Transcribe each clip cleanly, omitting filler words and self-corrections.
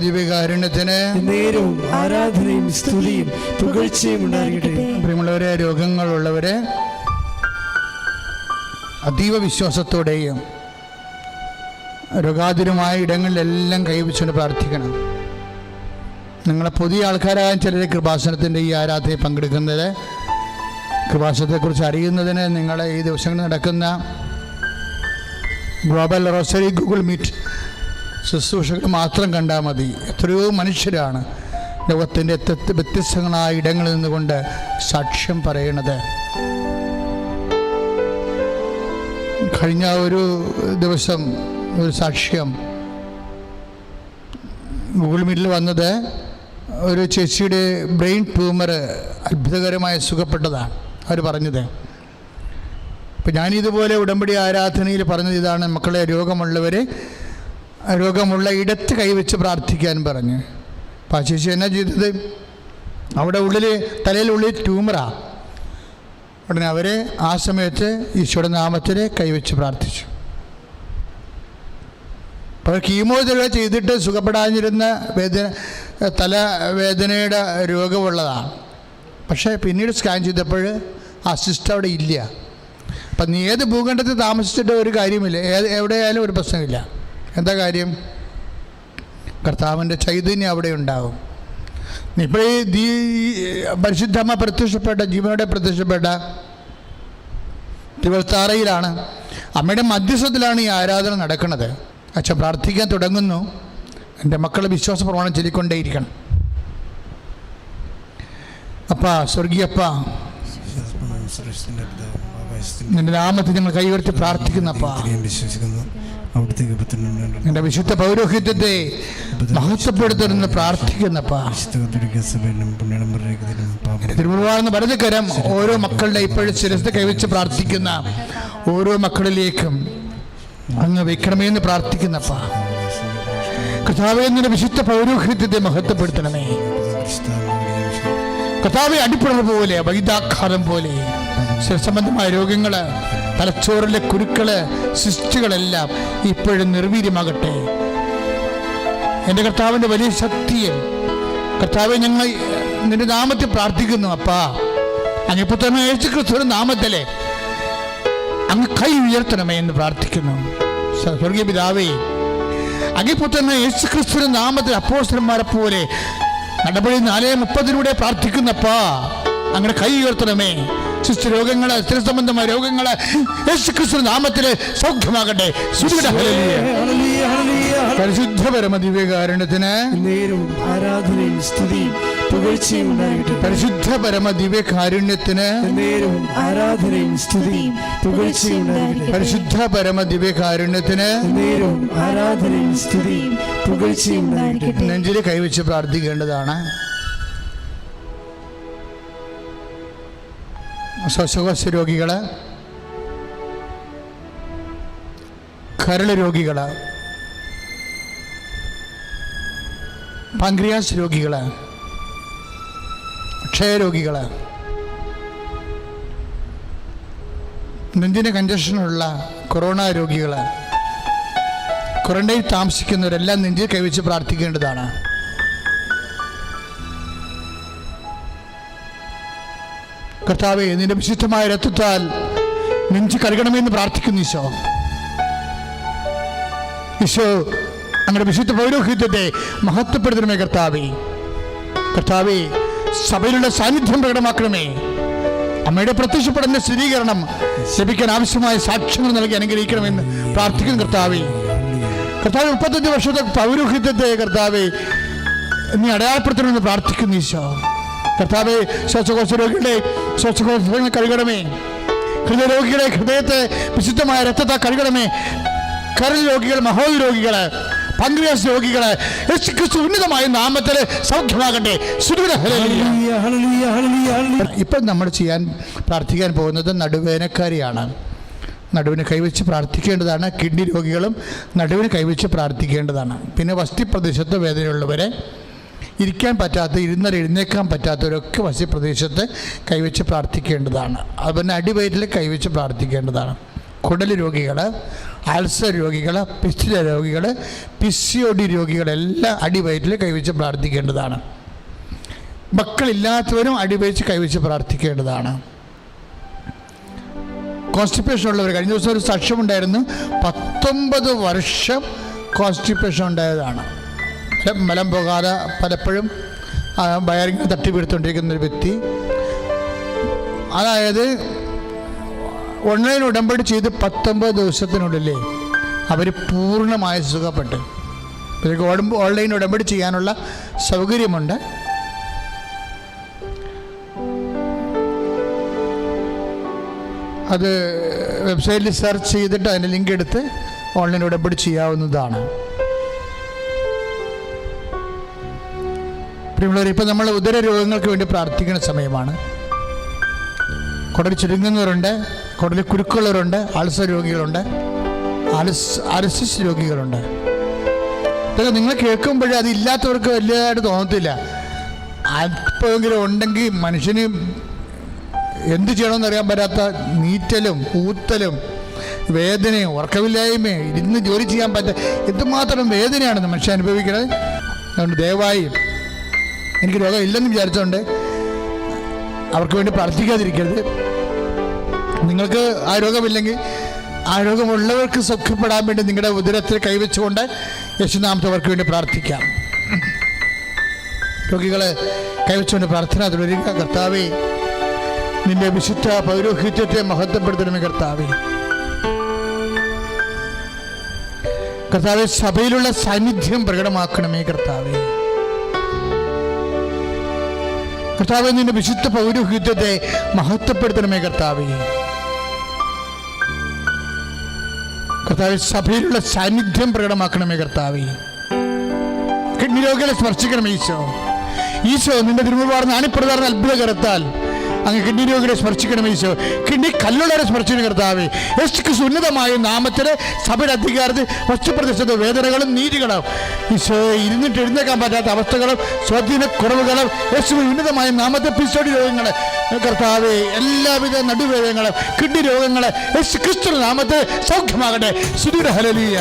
ദിവ്യകാരുണ്യത്തിന് നേരവും ആരാധനയും സ്തുതിയും പുകഴ്ചയും ഉണ്ടാകട്ടെ. പ്രിയമുള്ളവരെ, രോഗങ്ങളുള്ളവരെ അതീവ വിശ്വാസത്തോടെയും രോഗാതുരമായ ഇടങ്ങളിലെല്ലാം കൈവച്ചുകൊണ്ട് പ്രാർത്ഥിക്കണം. നിങ്ങളെ പുതിയ ആൾക്കാരായ ചിലർ കൃപാസനത്തിൻ്റെ ഈ ആരാധനയിൽ പങ്കെടുക്കുന്നത് കൃപാസനത്തെക്കുറിച്ച് അറിയുന്നതിന് നിങ്ങൾ ഈ ദിവസങ്ങളിൽ നടക്കുന്ന ഗ്ലോബൽ റോസറി ഗൂഗിൾ മീറ്റ് ശുശ്രൂഷകൾ മാത്രം കണ്ടാൽ മതി. എത്രയോ മനുഷ്യരാണ് ലോകത്തിൻ്റെ വ്യത്യസ്തങ്ങളായ ഇടങ്ങളിൽ നിന്നുകൊണ്ട് സാക്ഷ്യം പറയണത്. കഴിഞ്ഞ ഒരു ദിവസം ഒരു സാക്ഷ്യം ഗൂഗിൾ മീറ്റിൽ വന്നത് ഒരു ചേച്ചിയുടെ ബ്രെയിൻ ട്യൂമർ അത്ഭുതകരമായി സുഖപ്പെട്ടതാണ് അവർ പറഞ്ഞത്. അപ്പം ഞാനിതുപോലെ ഉടമ്പടി ആരാധനയിൽ പറഞ്ഞത് ഇതാണ്: മക്കളെ, രോഗമുള്ള ഇടത്ത് കൈവച്ച് പ്രാർത്ഥിക്കാൻ പറഞ്ഞു. അപ്പം ആ ചേച്ചി എന്നാ ചെയ്തത്? അവിടെ തലയിലുള്ളിൽ ട്യൂമറാണ്. ഉടനെ അവർ ആ സമയത്ത് ഈശോയുടെ നാമത്തിൽ കൈവച്ച് പ്രാർത്ഥിച്ചു. അപ്പോൾ കീമോതെറാപ്പി ചെയ്തിട്ട് സുഖപ്പെടാതിരുന്ന തലവേദനയുടെ രോഗമുള്ളതാണ്. പക്ഷേ പിന്നീട് സ്കാൻ ചെയ്തപ്പോൾ ആ സിസ്റ്റം അവിടെ ഇല്ല. അപ്പം നീ ഏത് ഭൂഖണ്ഡത്തിൽ താമസിച്ചിട്ട് ഒരു കാര്യമില്ല, എവിടെയായാലും ഒരു പ്രശ്നമില്ല. എന്താ കാര്യം? കർത്താവിൻ്റെ ചൈതന്യം അവിടെ ഉണ്ടാവും. ഇപ്പോൾ ഈ പരിശുദ്ധമ്മ ജീവനോടെ പ്രത്യക്ഷപ്പെട്ട തിരുവത്താറയിലാണ്. അമ്മയുടെ മധ്യസ്ഥത്തിലാണ് ഈ ആരാധന നടക്കുന്നത്. അച്ഛൻ പ്രാർത്ഥിക്കാൻ തുടങ്ങുന്നു. എൻ്റെ മക്കളെ വിശ്വാസ പ്രമാണം ചൊല്ലിക്കൊണ്ടേയിരിക്കണം. അപ്പാ, സ്വർഗീയപ്പാ, നിന്റെ നാമത്തിൽ ഞങ്ങൾ കൈവർത്തി പ്രാർത്ഥിക്കുന്നപ്പാ. നിന്റെ വിശുദ്ധ പൗരോഹിത്യത്തെ മഹത്വപ്പെടുത്തുന്ന പ്രാർത്ഥിക്കുന്നപ്പാ. തിരുമുഴുവാർന്ന വലതുകരം ഓരോ മക്കളുടെ ഇപ്പോഴും ശിരസ് കൈവച്ച് പ്രാർത്ഥിക്കുന്ന ഓരോ മക്കളിലേക്കും അങ്ങ് വെക്കണമെന്ന് പ്രാർത്ഥിക്കുന്നപ്പാ. കർത്താവേ, നിന്റെ വിശുദ്ധ പൗരോഹിത്യത്തെ മഹത്വപ്പെടുത്തണമേ. കർത്താവെ, അടിപ്പിളവ് പോലെ, വൈദ്യാഘാതം പോലെ ശിരസംബന്ധമായ രോഗങ്ങൾ, തലച്ചോറിലെ കുരുക്കള്, സിസ്റ്റുകളെല്ലാം ഇപ്പോഴും നിർവീര്യമാകട്ടെ. എൻ്റെ കർത്താവിൻ്റെ വലിയ ശക്തിയും കർത്താവെ, ഞങ്ങൾ നിന്റെ നാമത്തിൽ പ്രാർത്ഥിക്കുന്നു. അപ്പാ, അങ്ങിപ്പോൾ തന്നെ യേശുക്രിസ്തുവിന്റെ നാമത്തിലെ അങ്ങ് കൈ ഉയർത്തണമേ എന്ന് പ്രാർത്ഥിക്കുന്നു. സ്വർഗീയ പിതാവേ, അങ്ങിപ്പോൾ തന്നെ യേശുക്രിസ്തുവിന്റെ നാമത്തിൽ അപ്പോസ്തലന്മാരെ പോലെ നടപടി 4:30 പ്രാർത്ഥിക്കുന്നപ്പാ. അങ്ങനെ കൈ ഉയർത്തണമേ. രോഗങ്ങള്, സ്ഥിര സംബന്ധമായ രോഗങ്ങള് യേശുക്രിസ്തു നാമത്തില് സൗഖ്യമാകട്ടെ. പരിശുദ്ധ പരമ ദിവ്യകാരുണ്യത്തിന് ആരാധനയും സ്തുതിയും പുകഴ്ചയും ഉണ്ടാകട്ടെ. പരിശുദ്ധ പരമ ദിവ്യകാരുണ്യത്തിന് ആരാധനയും സ്തുതിയും പുകഴ്ചയും ഉണ്ടാകട്ടെ. പരിശുദ്ധ പരമ ദിവ്യകാരുണ്യത്തിന് ആരാധനയും സ്തുതിയും പുകഴ്ചയും ഉണ്ടാകട്ടെ. നെഞ്ചില് കൈവച്ച് പ്രാർത്ഥിക്കേണ്ടതാണ്. ശ്വാസകോശ രോഗികള്, കരൾ രോഗികള്, പാൻക്രിയാസ് രോഗികള്, ക്ഷയരോഗികള്, നെഞ്ചിന് കഞ്ചക്ഷനുള്ള കൊറോണ രോഗികള്, ക്വാറന്റൈൻ താമസിക്കുന്നവരെല്ലാം നെഞ്ചിൽ കൈവച്ച് പ്രാർത്ഥിക്കേണ്ടതാണ്. കർത്താവേ, നിന്റെ വിശുദ്ധമായ രക്തത്താൽ നെഞ്ച് കഴുകണമെന്ന് പ്രാർത്ഥിക്കുന്നു. ഈശോ അങ്ങനെ വിശുദ്ധ പൗരോഹിത്യത്തെ മഹത്വപ്പെടുത്തണമേ. കർത്താവേ, സഭയിലുള്ള സാന്നിധ്യം പ്രകടമാക്കണമേ. അമ്മയുടെ പ്രത്യക്ഷപ്പെടുന്ന സ്ഥിരീകരണം ലഭിക്കാൻ ആവശ്യമായ സാക്ഷ്യങ്ങൾ നൽകി അനുഗ്രഹിക്കണമെന്ന് പ്രാർത്ഥിക്കുന്നു. കർത്താവേ, 35 വർഷത്തെ പൗരോഹിത്യത്തെ കർത്താവേ നീ അടയാളപ്പെടുത്തണമെന്ന് പ്രാർത്ഥിക്കുന്നു. കർത്താവേ, ശ്വാസകോശ രോഗികളെ ശ്വാസകോശങ്ങൾ കഴുകണമേ. ഹൃദയരോഗികളെ ഹൃദയത്തെ വിശുദ്ധമായ രക്തത്താൽ കഴുകണമേ. കരൾ രോഗികൾ, മഹോദയ രോഗികള്, പാൻക്രിയാസ് രോഗികള് യേശുക്രിസ്തു ഉന്നതമായ നാമത്തിൽ സൗഖ്യമാകട്ടെ. ഇപ്പം നമ്മൾ പ്രാർത്ഥിക്കാൻ പോകുന്നത് നടുവേദനക്കാരിയാണ്. നടുവിന് കൈവച്ച് പ്രാർത്ഥിക്കേണ്ടതാണ്. കിഡ്നി രോഗികളും നടുവിന് കൈവച്ച് പ്രാർത്ഥിക്കേണ്ടതാണ്. പിന്നെ വസ്തിപ്രദേശത്ത് വേദനയുള്ളവരെ, ഇരിക്കാൻ പറ്റാത്ത, എഴുന്നേക്കാൻ പറ്റാത്തവരൊക്കെ വസ്തിപ്രദേശത്ത് കൈവച്ച് പ്രാർത്ഥിക്കേണ്ടതാണ്. അതുപോലെ അടിവയറ്റിൽ കൈവച്ച് പ്രാർത്ഥിക്കേണ്ടതാണ്. കുടൽ രോഗികൾ, അൾസർ രോഗികൾ, പിസ്റ്റില രോഗികൾ, PCOD രോഗികളെല്ലാം അടിവയറ്റിൽ കൈവച്ച് പ്രാർത്ഥിക്കേണ്ടതാണ്. മക്കളില്ലാത്തവരും അടിവയച്ച് കൈവച്ച് പ്രാർത്ഥിക്കേണ്ടതാണ്. കോൺസ്റ്റിപ്പേഷൻ ഉള്ളവർ, കഴിഞ്ഞ ദിവസം ഒരു സാക്ഷ്യമുണ്ടായിരുന്നു, 19 വർഷം കോൺസ്റ്റിപ്പേഷൻ ഉണ്ടായതാണ്. മലം പോകാതെ പലപ്പോഴും വയറിങ്ങനെ തട്ടിപ്പിടുത്തോണ്ടിരിക്കുന്ന ഒരു വ്യക്തി. അതായത് ഓൺലൈൻ ഉടമ്പടി ചെയ്ത് 19 ദിവസത്തിനുള്ളിൽ അവർ പൂർണ്ണമായി സുഖപ്പെട്ടു. ഓൺലൈൻ ഉടമ്പടി ചെയ്യാനുള്ള സൗകര്യമുണ്ട്. അത് വെബ്സൈറ്റിൽ സെർച്ച് ചെയ്തിട്ട് അതിൻ്റെ ലിങ്ക് എടുത്ത് ഓൺലൈൻ ഉടമ്പടി ചെയ്യാവുന്നതാണ്. പ്രിയമുള്ളവർ, ഇപ്പം നമ്മൾ ഉദര രോഗങ്ങൾക്ക് വേണ്ടി പ്രാർത്ഥിക്കുന്ന സമയമാണ്. കുടൽ ചുരുങ്ങുന്നവരുണ്ട്, കുടലിൽ കുരുക്കുള്ളവരുണ്ട്, അൾസർ രോഗികളുണ്ട്, അൾസിസ് രോഗികളുണ്ട്. ഇതൊക്കെ നിങ്ങൾ കേൾക്കുമ്പോഴേ അതില്ലാത്തവർക്ക് വലിയതായിട്ട് തോന്നത്തില്ല. അല്പമെങ്കിലും ഉണ്ടെങ്കിൽ മനുഷ്യന് എന്ത് ചെയ്യണമെന്ന് അറിയാൻ പറ്റാത്ത നീറ്റലും ഊത്തലും വേദനയും ഉറക്കമില്ലായ്മയും ഇരുന്ന് ജോലി ചെയ്യാൻ എന്തുമാത്രം വേദനയാണെന്ന് മനുഷ്യൻ അനുഭവിക്കുന്നത്. അതുകൊണ്ട് ദയവായി എനിക്ക് രോഗം ഇല്ലെന്ന് വിചാരിച്ചുകൊണ്ട് അവർക്ക് വേണ്ടി പ്രാർത്ഥിക്കാതിരിക്കരുത്. നിങ്ങൾക്ക് ആ രോഗമില്ലെങ്കിൽ ആ രോഗമുള്ളവർക്ക് സൗഖ്യപ്പെടാൻ വേണ്ടി നിങ്ങളുടെ ഉദരത്തിൽ കൈവച്ചുകൊണ്ട് യേശുനാമത്തെ അവർക്ക് വേണ്ടി പ്രാർത്ഥിക്കാം. രോഗികളെ കൈവച്ചുകൊണ്ട് പ്രാർത്ഥന തുടരുക. കർത്താവേ, നിന്റെ വിശുദ്ധ പൗരോഹിത്യത്തെ മഹത്വപ്പെടുത്തണമേ കർത്താവേ. കർത്താവെ, സഭയിലുള്ള സാന്നിധ്യം പ്രകടമാക്കണമേ കർത്താവേ. കർത്താവെ, നിന്റെ വിശുദ്ധ പൗരോഹിത്യത്തെ മഹത്വപ്പെടുത്തണമേ കർത്താവേ. കർത്താവെ, സഭയിലുള്ള സാന്നിധ്യം പ്രകടമാക്കണമേ കർത്താവേ. കിഡ്നി രോഗികളെ സ്പർശിക്കണമേ ഈശോ. ഈശോ, നിന്റെ തിരുമുമ്പാർന്ന ആണിപ്രധാന അത്ഭുത കരത്താൽ അങ്ങ് കിഡ്നി രോഗികളെ സ്പർശിക്കണമേ ഈശോ. കിഡ്നി കല്ലുള്ളവരെ സ്പർശിക്കുന്ന കർത്താവേ. യേശുക്രിസ്തു ഉന്നതമായ നാമത്തിൽ സഭയുടെ അധികാരത്തിൽ വസ്തുപ്രദേശത്തെ വേദനകളും നീതികളും ഈശോ ഇരുന്നിട്ട് എഴുന്നേക്കാൻ പറ്റാത്ത അവസ്ഥകളും സ്വാധീനക്കുറവുകളും യേശുവിൻ ഉന്നതമായ നാമത്തെ PCOD രോഗങ്ങളെ കർത്താവേ, എല്ലാവിധ നടുവേദനകളും കിഡ്നി രോഗങ്ങളെ യേശുക്രിസ്തു നാമത്തെ സൗഖ്യമാകട്ടെ. സുദൂര ഹല്ലേലൂയ.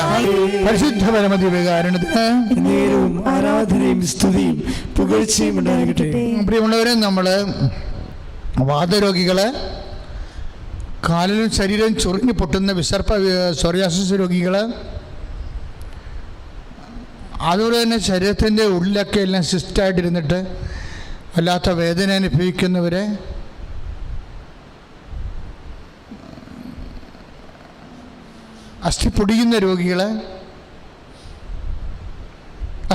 പരിശുദ്ധ പരമദിവ്യകാരുണ്യത്തിന് ആരാധനയും സ്തുതിയും പുകഴ്ചയും ഉണ്ടാകട്ടെ. പ്രിയമുള്ളവരെ, നമ്മൾ വാതരോഗികൾ, കാലിലും ശരീരവും ചൊറിഞ്ഞു പൊട്ടുന്ന വിസർപ്പ സോറിയാസിസ് രോഗികൾ, അതുപോലെ തന്നെ ശരീരത്തിൻ്റെ ഉള്ളിലൊക്കെ എല്ലാം സിസ്റ്റായിട്ടിരുന്നിട്ട് വല്ലാത്ത വേദന അനുഭവിക്കുന്നവരെ, അസ്ഥി പൊടിയുന്ന രോഗികൾ,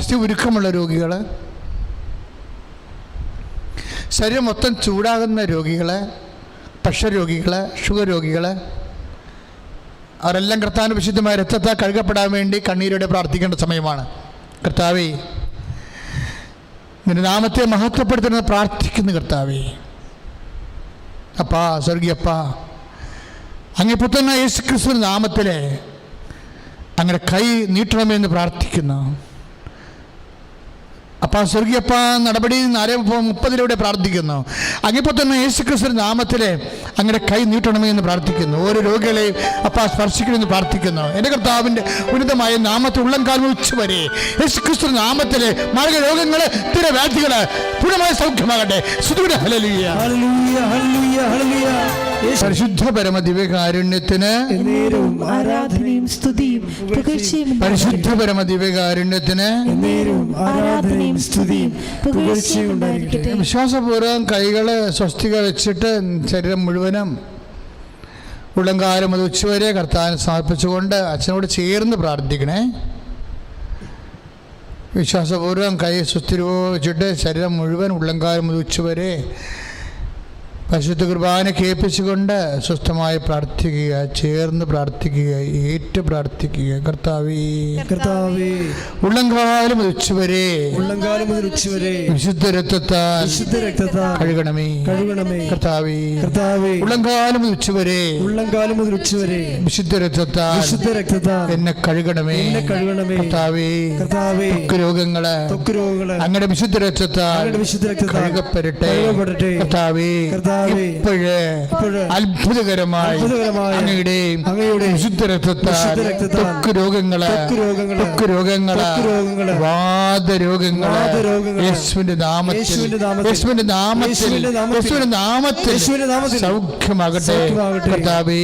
അസ്ഥി ഉരുക്കമുള്ള രോഗികൾ, ശരീരം മൊത്തം ചൂടാകുന്ന രോഗികൾ, പ്രഷർ രോഗികൾ, ഷുഗർ രോഗികൾ, അവരെല്ലാം കർത്താവിൻ്റെ വിശുദ്ധമായ രക്തത്താൽ കഴുകപ്പെടാൻ വേണ്ടി കണ്ണീരോടെ പ്രാർത്ഥിക്കേണ്ട സമയമാണ്. കർത്താവേ, നിന്റെ നാമത്തെ മഹത്വപ്പെടുത്തുന്നത് പ്രാർത്ഥിക്കുന്നു കർത്താവേ. അപ്പാ, സ്വർഗീയപ്പാ, അങ്ങേ പുത്രനായ യേശുക്രിസ്തു നാമത്തിലെ അങ്ങനെ കൈ നീട്ടണമെന്ന് പ്രാർത്ഥിക്കുന്നു. അപ്പാ, സ്വർഗീയപ്പ, നടപടി 4:30 പ്രാർത്ഥിക്കുന്നു. അങ്ങിപ്പോൾ തന്നെ യേശുക്രിസ്തു നാമത്തിലെ അങ്ങനെ കൈ നീട്ടണമെന്ന് പ്രാർത്ഥിക്കുന്നു. ഓരോ രോഗികളെയും അപ്പാ സ്പർശിക്കണമെന്ന് പ്രാർത്ഥിക്കുന്നു. എൻ്റെ കർത്താവിൻ്റെ ഉന്നതമായ നാമത്തിൽ ഉള്ളംകാലം ഉച്ചവരെ യേശുക്രിസ്തു നാമത്തിലെ മാർഗ രോഗങ്ങൾ, സ്ഥിരവ്യാധികൾ പൂർണ്ണമായ സൗഖ്യമാകട്ടെ. സുദൂര ഹല്ലേലൂയ. പരിശുദ്ധ പരമ ദിവ്യകാരുണ്യത്തിന് ആരാധനയും സ്തുതിയും പുകഴ്ചയും. പരിശുദ്ധ പരമ ദിവ്യകാരുണ്യത്തിന് ആരാധനയും സ്തുതിയും പുകഴ്ചയും ഉണ്ടായിരിക്കട്ടെ. വിശ്വാസപൂർവ്വം കൈകള് സ്വസ്തിക വെച്ചിട്ട് ശരീരം മുഴുവനും ഉള്ളംകാലം മുതൽ ഉച്ചവരെ കർത്താവിനെ സമർപ്പിച്ചുകൊണ്ട് അച്ഛനോട് ചേർന്ന് പ്രാർത്ഥിക്കണേ. വിശ്വാസപൂർവ്വം കൈ സ്വസ്തിരോ വെച്ചിട്ട് ശരീരം മുഴുവൻ ഉള്ളംകാലം മുതൽ ഉച്ചവരെ പരിശുദ്ധ കുർബാന കേൾപ്പിച്ചുകൊണ്ട് സ്വസ്ഥമായി പ്രാർത്ഥിക്കുക, ചേർന്ന് പ്രാർത്ഥിക്കുക, ഏറ്റു പ്രാർത്ഥിക്കുക. കർത്താവേ, ഉള്ളംകാലം മുതൽ ഉച്ചവരെ വിശുദ്ധ രക്തത്താൽ കഴുകണമേ. കർത്താവേ, ഉള്ളംകാലം മുതൽ ഉച്ചവരെ വിശുദ്ധ രക്തത്താൽ എന്നെ കഴുകണമേ. കർത്താവേ, ത്വക്ക് രോഗങ്ങള് അങ്ങയുടെ വിശുദ്ധ രക്തത്താൽ കഴുകപ്പെടട്ടെ. കർത്താവേ, കർത്താവേ, ഇപ്പോഴേ അത്ഭുതകരമായി അങ്ങയുടെ വിശുദ്ധ രക്തത്താൽ ത്വക്ക് രോഗങ്ങള്, വാദരോഗങ്ങള് യേശുവിന്റെ നാമത്തിൽ സൗഖ്യമാകട്ടെ. കർത്താവേ,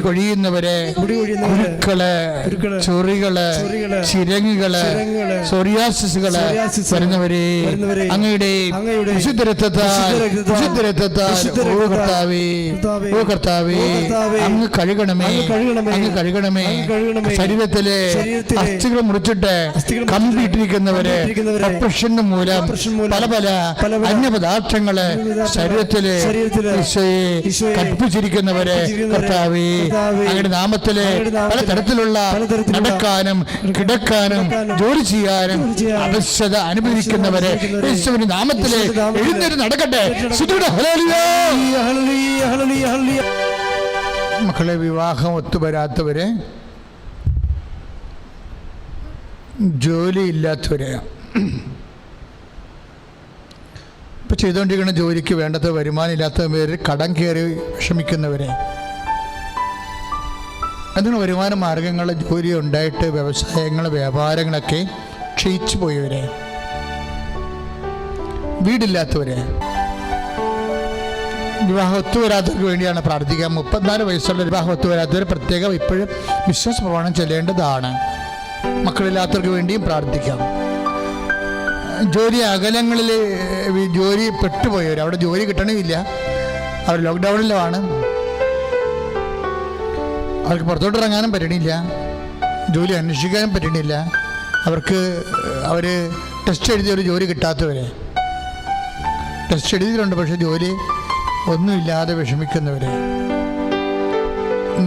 കൊഴിയുന്നവരെ, കുരുക്കള്, ചൊറികള്, ചിരങ്ങുകള്, സോറിയാസിസുകള് വരുന്നവരെ അങ്ങയുടെ വിശുദ്ധ രക്തത്താൽ ഓ കർത്താവേ അങ്ങ് കഴുകണമേ. ശരീരത്തിലെ അസ്ഥികൾ മുറിച്ചിട്ട് കമ്പിയിട്ടിരിക്കുന്നവരെ ഓപ്പറേഷന് മൂലം പല അന്യപദാർത്ഥങ്ങള് ശരീരത്തില് കൽപ്പിച്ചിരിക്കുന്നവരെ കർത്താവേ അങ്ങയുടെ നാമത്തില് പലതരത്തിലുള്ള നടക്കാനും കിടക്കാനും ജോലി ചെയ്യാനും ആവശ്യത അനുഭവിക്കുന്നവരെ യേശുവിന്റെ നാമത്തില് എഴുന്നേറ്റ് നടക്കട്ടെ. മക്കളെ, വിവാഹം ഒത്തുവരാത്തവരെ, ജോലിയില്ലാത്തവരെ, ഇപ്പം ചെയ്തുകൊണ്ടിരിക്കുന്ന ജോലിക്ക് വേണ്ടത് വരുമാനം ഇല്ലാത്തവർ, കടം കയറി വിഷമിക്കുന്നവരെ, അതിന് വരുമാന മാർഗങ്ങൾ, ജോലി ഉണ്ടായിട്ട് വ്യവസായങ്ങൾ, വ്യാപാരങ്ങളൊക്കെ ക്ഷയിച്ചു പോയവരെ, വീടില്ലാത്തവരെ, വിവാഹം ഒത്തുവരാത്തവർക്ക് വേണ്ടിയാണ് പ്രാർത്ഥിക്കുക. 34 വയസ്സുള്ള വിവാഹം ഒത്തുവരാത്തവർ പ്രത്യേകം ഇപ്പോഴും വിശ്വാസ പ്രമാണം ചെല്ലേണ്ടതാണ്. മക്കളില്ലാത്തവർക്ക് വേണ്ടിയും പ്രാർത്ഥിക്കാം. ജോലി അകലങ്ങളിൽ ജോലി പെട്ടുപോയവർ, അവിടെ ജോലി കിട്ടണമില്ല, അവർ ലോക്ക്ഡൗണിലാണ്, അവർക്ക് പുറത്തോട്ട് ഇറങ്ങാനും പറ്റണില്ല, ജോലി അന്വേഷിക്കാനും പറ്റണില്ല, അവർ ടെസ്റ്റ് എഴുതിയൊരു ജോലി കിട്ടാത്തവരെ, ടെസ്റ്റ് എഴുതിയിട്ടുണ്ട് പക്ഷെ ജോലി ഒന്നുമില്ലാതെ വിഷമിക്കുന്നവരെ,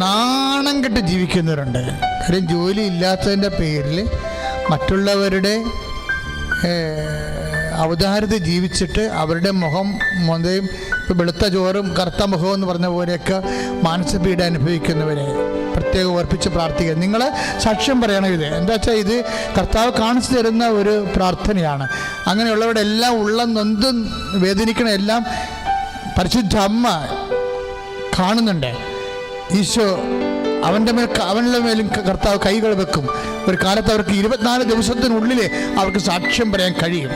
നാണം കെട്ട് ജീവിക്കുന്നവരുണ്ട്. കാര്യം ജോലി ഇല്ലാത്തതിൻ്റെ പേരിൽ മറ്റുള്ളവരുടെ ഔദാര്യത ജീവിച്ചിട്ട് അവരുടെ മുഖം മൊന്തയും ഇപ്പോൾ വെളുത്ത ചോറും കറുത്ത മുഖം എന്ന് പറഞ്ഞ പോലെയൊക്കെ മാനസിക പീഡ അനുഭവിക്കുന്നവരെ പ്രത്യേകം ഓർപ്പിച്ച് പ്രാർത്ഥിക്കുക. നിങ്ങൾ സാക്ഷ്യം പറയണം. ഇത് എന്താ വെച്ചാൽ ഇത് കർത്താവ് കാണിച്ചു തരുന്ന ഒരു പ്രാർത്ഥനയാണ്. അങ്ങനെയുള്ളവരുടെ എല്ലാം ഉള്ളം നൊന്തും വേദനിക്കണ എല്ലാം പരിശുദ്ധ അമ്മ കാണുന്നുണ്ട്. ഈശോ അവൻ്റെ മേലും കർത്താവ് കൈകൾ വെക്കും. ഒരു കാലത്ത് അവർക്ക് 24 ദിവസത്തിനുള്ളിൽ അവർക്ക് സാക്ഷ്യം പറയാൻ കഴിയും.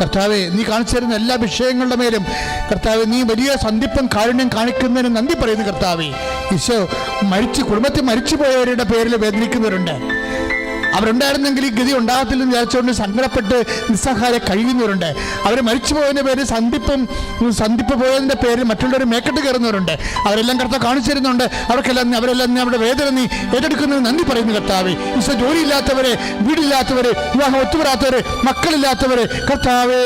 കർത്താവെ, നീ കാണിച്ചു തരുന്ന എല്ലാ വിഷയങ്ങളുടെ മേലും കർത്താവെ, നീ വലിയ സന്ധിപ്പും കാരുണ്യം കാണിക്കുന്നതിന് നന്ദി പറയുന്നു. കർത്താവെ, ഈശോ കുടുംബത്തിൽ മരിച്ചു പോയവരുടെ പേരിൽ വേദനിക്കുന്നവരുണ്ട്. അവരുണ്ടായിരുന്നെങ്കിൽ ഈ ഗതി ഉണ്ടാകത്തില്ലെന്ന് വിചാരിച്ചുകൊണ്ട് സങ്കടപ്പെട്ട് നിസ്സഹായം കഴിയുന്നവരുണ്ട്. അവർ മരിച്ചു പോയതിൻ്റെ പേരിൽ സന്ധിപ്പ് പോയതിൻ്റെ പേരിൽ മറ്റുള്ളവർ മേക്കെട്ട് കയറുന്നവരുണ്ട്. അവരെല്ലാം കർത്താവ് കാണിച്ചു തരുന്നുണ്ട്. അവരെല്ലാം അവരുടെ വേദന നീ ഏറ്റെടുക്കുന്നതിന് നന്ദി പറയുന്നു. കർത്താവെ, ഈശോ ജോലിയില്ലാത്തവരെ, വീടില്ലാത്തവരെ, വിവാഹം ഒത്തുവരാത്തവരെ, മക്കളില്ലാത്തവരെ, കർത്താവേ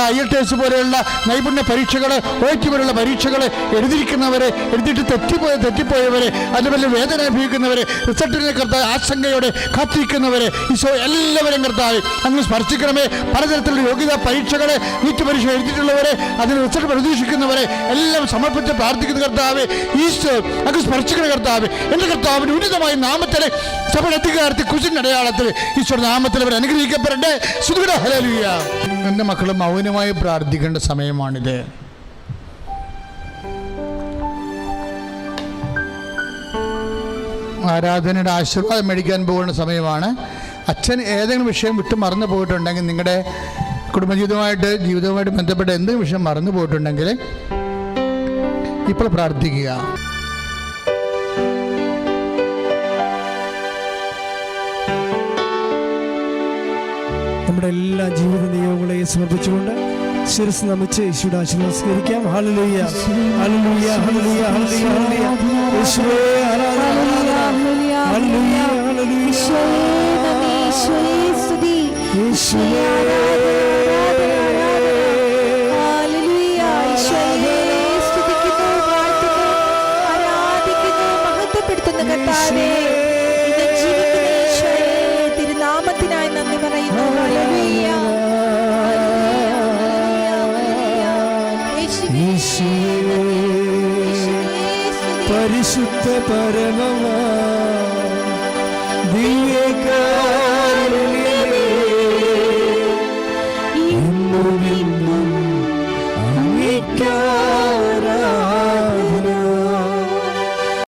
IELTS പോലെയുള്ള നൈപുണ്യ പരീക്ഷകൾ, OET പോലുള്ള പരീക്ഷകൾ എഴുതിയിരിക്കുന്നവരെ, എഴുതിയിട്ട് തെറ്റിപ്പോയവരെ, അതുപോലെ വേദന അനുഭവിക്കുന്നവരെ, റിസൾട്ടിനെ കർത്താവ് ആശങ്കയോടെ കാത്തിരിക്കുന്നവരെ, ഈശോ എല്ലാവരും കർത്താവേ അങ്ങ് സ്പർശിക്കണമേ. പലതരത്തിലുള്ള യോഗ്യതാ പരീക്ഷകളെ, നീറ്റ് പരീക്ഷ എഴുതിയിട്ടുള്ളവരെ, അതിന് റിസൾട്ട് പ്രതീക്ഷിക്കുന്നവരെ എല്ലാം സമർപ്പിച്ച് പ്രാർത്ഥിക്കുന്ന കർത്താവേ, ഈശോ അങ്ങ് സ്പർശിക്കണ കർത്താവേ. എൻ്റെ കർത്താവിൻ്റെ ഉന്നതമായ നാമത്തിൽ സഭയുടെ അധികാരത്തിൽ കുശിൻ്റെ അടയാളത്തിൽ ഈശോയുടെ നാമത്തിൽ അവർ അനുഗ്രഹിക്കപ്പെടട്ടെ. ഹല്ലേലൂയ. എൻ്റെ മക്കൾ മൗനമായി പ്രാർത്ഥിക്കേണ്ട സമയമാണിത്. ആരാധനയുടെ ആശീർവാദം മേടിക്കാൻ പോകുന്ന സമയമാണ്. അച്ഛൻ ഏതെങ്കിലും വിഷയം വിട്ട് മറന്നു പോയിട്ടുണ്ടെങ്കിൽ, നിങ്ങളുടെ ജീവിതവുമായിട്ട് ബന്ധപ്പെട്ട എന്തെങ്കിലും വിഷയം മറന്നു പോയിട്ടുണ്ടെങ്കിൽ ഇപ്പോൾ പ്രാർത്ഥിക്കുക. നമ്മുടെ എല്ലാ ജീവിത നിയോഗങ്ങളെയും സമർപ്പിച്ചുകൊണ്ട് ശിരസ് നമിച്ച് യേശുവിന്റെ ആശീർവാദം സ്വീകരിക്കാം. Hallelujah, hallelujah, hallelujah, hallelujah. യേശുവേ ആരാധന, ഹല്ലേലൂയ, ഹല്ലേലൂയ. യേശുവേ സ്തുതി, യേശുവേ ഹല്ലേലൂയ. യേശുവേ സ്തുതിക്കുന്നു, വാഴ്ത്തുന്നു, ആരാധിക്കുന്നു, മഹത്വപ്പെടുത്തുന്നു കർത്താവേ. ജീവിക്കുന്ന യേശുവേ, തിരുനാമത്തിനായി നന്ദി പറയുന്നു. ഹല്ലേലൂയ. പരിശുദ്ധ പരമ